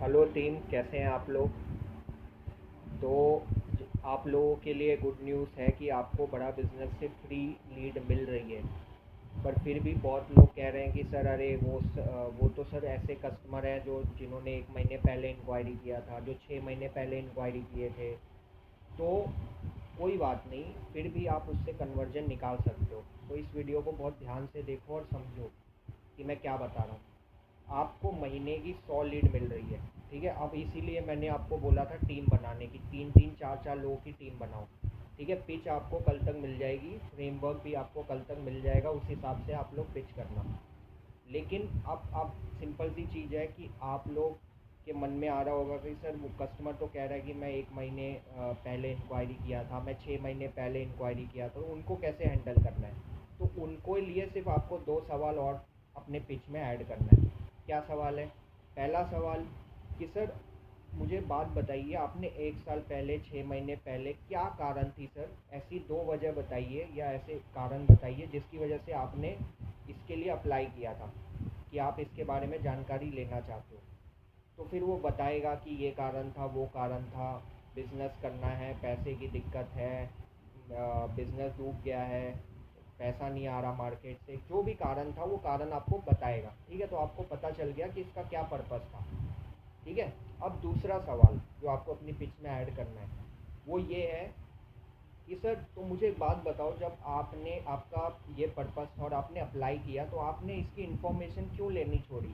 Hello team, कैसे हैं आप लोग। तो आप लोगों के लिए गुड न्यूज़ है कि आपको बड़ा बिजनेस से फ्री लीड मिल रही है। पर फिर भी बहुत लोग कह रहे हैं कि सर अरे वो तो सर ऐसे कस्टमर हैं जो जिन्होंने 1 महीने पहले इंक्वायरी किया था, जो 6 महीने पहले इंक्वायरी किए थे। तो कोई बात नहीं, फिर भी आप उससे कन्वर्जन निकाल सकते हो। तो इस वीडियो को बहुत ध्यान से देखो और समझो कि मैं क्या बता रहा हूँ। आपको महीने की 100 लीड मिल रही है, ठीक है। अब इसीलिए मैंने आपको बोला था टीम बनाने की, तीन तीन चार चार लोगों की टीम बनाओ, ठीक है। पिच आपको कल तक मिल जाएगी, फ्रेमवर्क भी आपको कल तक मिल जाएगा, उस हिसाब से आप लोग पिच करना। लेकिन अब सिंपल सी चीज़ है कि आप लोग के मन में आ रहा होगा कि सर वो कस्टमर तो कह रहा है कि मैं 1 महीने पहले इंक्वायरी किया था, मैं 6 महीने पहले इंक्वायरी किया था, तो उनको कैसे हैंडल करना है। तो उनको लिए सिर्फ आपको दो सवाल और अपने पिच में ऐड करना है। क्या सवाल है। पहला सवाल कि सर मुझे बात बताइए, आपने 1 साल पहले 6 महीने पहले क्या कारण थी सर, ऐसी दो वजह बताइए या ऐसे कारण बताइए जिसकी वजह से आपने इसके लिए अप्लाई किया था, कि आप इसके बारे में जानकारी लेना चाहते हो। तो फिर वो बताएगा कि ये कारण था, वो कारण था, बिज़नेस करना है, पैसे की दिक्कत है, बिज़नेस डूब गया है, पैसा नहीं आ रहा मार्केट से, जो भी कारण था वो कारण आपको बताएगा, ठीक है। तो आपको पता चल गया कि इसका क्या पर्पस था, ठीक है। अब दूसरा सवाल जो आपको अपनी पिच में ऐड करना है वो ये है कि सर तो मुझे एक बात बताओ, जब आपने आपका ये पर्पस था और आपने अप्लाई किया तो आपने इसकी इन्फॉर्मेशन क्यों लेनी छोड़ी।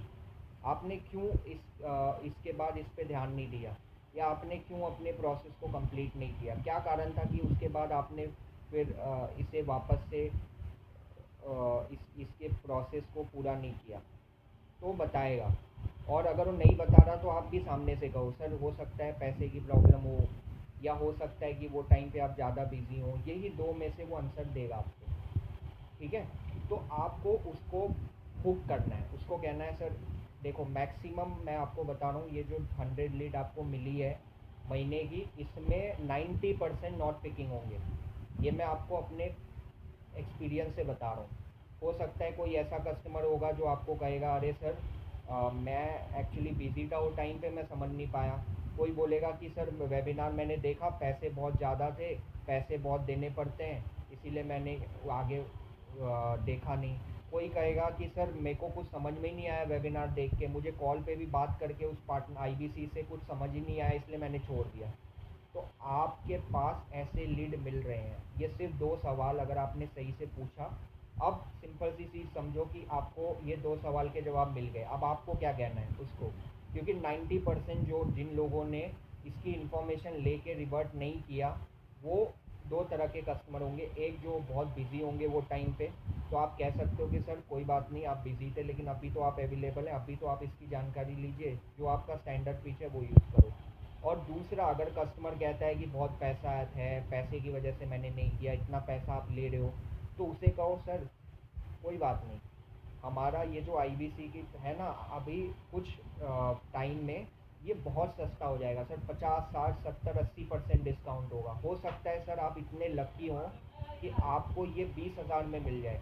आपने क्यों इसके बाद इस पे ध्यान नहीं दिया, या आपने क्यों अपने प्रोसेस को कंप्लीट नहीं किया। क्या कारण था कि उसके बाद आपने फिर इसे वापस से इसके प्रोसेस को पूरा नहीं किया। तो बताएगा। और अगर वो नहीं बता रहा तो आप भी सामने से कहो सर हो सकता है पैसे की प्रॉब्लम हो, या हो सकता है कि वो टाइम पे आप ज़्यादा बिजी हो, यही दो में से वो आंसर देगा आपको, ठीक है। तो आपको उसको हुक करना है, उसको कहना है सर देखो मैक्सिमम मैं आपको बता रहा हूँ, ये जो 100 लीड आपको मिली है महीने की, इसमें 90% नॉट पिकिंग होंगे। ये मैं आपको अपने एक्सपीरियंस से बता रहा हूँ। हो सकता है कोई ऐसा कस्टमर होगा जो आपको कहेगा अरे सर मैं एक्चुअली बिज़ी था वो टाइम पे, मैं समझ नहीं पाया। कोई बोलेगा कि सर वेबिनार मैंने देखा, पैसे बहुत ज़्यादा थे, पैसे बहुत देने पड़ते हैं, इसीलिए मैंने आगे देखा नहीं। कोई कहेगा कि सर मेरे को कुछ समझ में ही नहीं आया वेबिनार देख के, मुझे कॉल पे भी बात करके उस पार्टनर आईबीसी से कुछ समझ ही नहीं आया, इसलिए मैंने छोड़ दिया। तो आपके पास ऐसे लीड मिल रहे हैं, ये सिर्फ दो सवाल अगर आपने सही से पूछा। अब सिंपल सी चीज़ समझो कि आपको ये दो सवाल के जवाब मिल गए, अब आपको क्या कहना है उसको। क्योंकि 90% जो जिन लोगों ने इसकी इन्फॉर्मेशन लेके रिवर्ट नहीं किया, वो दो तरह के कस्टमर होंगे। एक जो बहुत बिजी होंगे वो टाइम पे, तो आप कह सकते हो कि सर कोई बात नहीं आप बिज़ी थे लेकिन अभी तो आप अवेलेबल हैं, अभी तो आप इसकी जानकारी लीजिए, जो आपका स्टैंडर्ड फीस है वो यूज़ करो। और दूसरा, अगर कस्टमर कहता है कि बहुत पैसा है, पैसे की वजह से मैंने नहीं किया, इतना पैसा आप ले रहे हो, तो उसे कहो सर कोई बात नहीं, हमारा ये जो आईबीसी की है ना, अभी कुछ टाइम में ये बहुत सस्ता हो जाएगा सर, 50 60 70 80% डिस्काउंट होगा। हो सकता है सर आप इतने लकी हों कि आपको ये 20,000 में मिल जाए,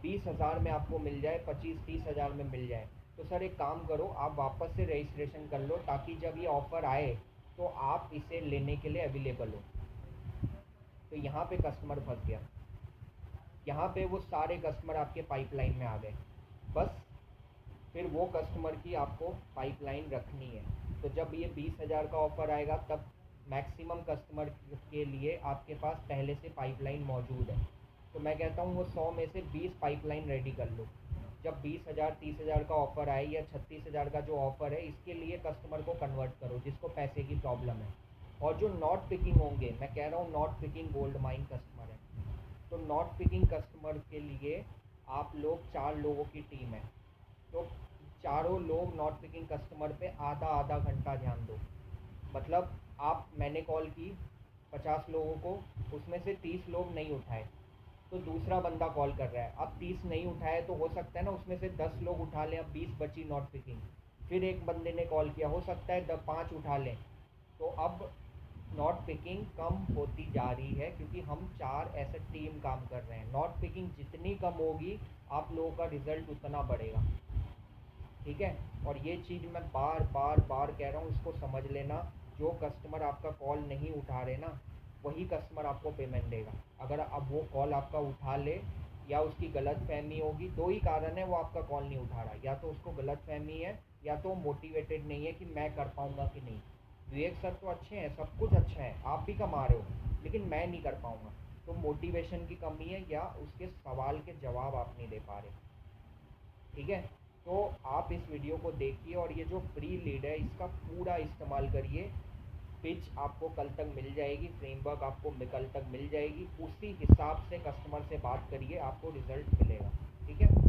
20,000 में आपको मिल जाए, 25 30 हज़ार में मिल जाए। तो सर एक काम करो, आप वापस से रजिस्ट्रेशन कर लो, ताकि जब ये ऑफ़र आए तो आप इसे लेने के लिए अवेलेबल हो। तो यहाँ पे कस्टमर फंस गया, यहाँ पे वो सारे कस्टमर आपके पाइपलाइन में आ गए। बस फिर वो कस्टमर की आपको पाइपलाइन रखनी है। तो जब ये 20,000 का ऑफ़र आएगा तब मैक्सिमम कस्टमर के लिए आपके पास पहले से पाइपलाइन मौजूद है। तो मैं कहता हूँ वो 100 में से 20 पाइपलाइन रेडी कर लो। जब 20,000 30,000 का ऑफ़र आए या 36,000 का जो ऑफ़र है, इसके लिए कस्टमर को कन्वर्ट करो जिसको पैसे की प्रॉब्लम है। और जो नॉट पिकिंग होंगे, मैं कह रहा हूँ not picking gold mine customer है, तो नॉट पिकिंग कस्टमर के लिए आप लोग 4 लोगों की टीम है। तो चारों लोग नॉट पिकिंग कस्टमर पे आधा आधा घंटा ध्यान दो। मतलब आप मैंने कॉल की 50 लोगों को, उसमें से 30 लोग नहीं उठाए, तो दूसरा बंदा कॉल कर रहा है, अब 30 नहीं उठाए तो हो सकता है ना उसमें से 10 लोग उठा लें, अब 20 बची नॉट पिकिंग। फिर एक बंदे ने कॉल किया, हो सकता है 5 उठा लें, तो अब नॉट पिकिंग कम होती जा रही है, क्योंकि हम 4 ऐसे टीम काम कर रहे हैं। नॉट पिकिंग जितनी कम होगी आप लोगों का रिज़ल्ट उतना बढ़ेगा, ठीक है। और ये चीज़ मैं बार बार बार कह रहा हूँ, इसको समझ लेना। जो कस्टमर आपका कॉल नहीं उठा रहे ना, वही कस्टमर आपको पेमेंट देगा। अगर अब वो कॉल आपका उठा ले या उसकी गलत फहमी होगी, दो ही कारण है वो आपका कॉल नहीं उठा रहा, या तो उसको गलत फहमी है या तो मोटिवेटेड नहीं है कि मैं कर पाऊँगा कि नहीं। विवेक सर तो अच्छे हैं, सब कुछ अच्छा है, आप भी कमा रहे हो, लेकिन मैं नहीं कर पाऊँगा। तो मोटिवेशन की कमी है या उसके सवाल के जवाब आप नहीं दे पा रहे। ठीक है। तो आप इस वीडियो को देखिए और ये जो फ्री लीड है इसका पूरा इस्तेमाल करिए। पिच आपको कल तक मिल जाएगी, फ्रेमवर्क आपको कल तक मिल जाएगी, उसी हिसाब से कस्टमर से बात करिए, आपको रिजल्ट मिलेगा। ठीक है।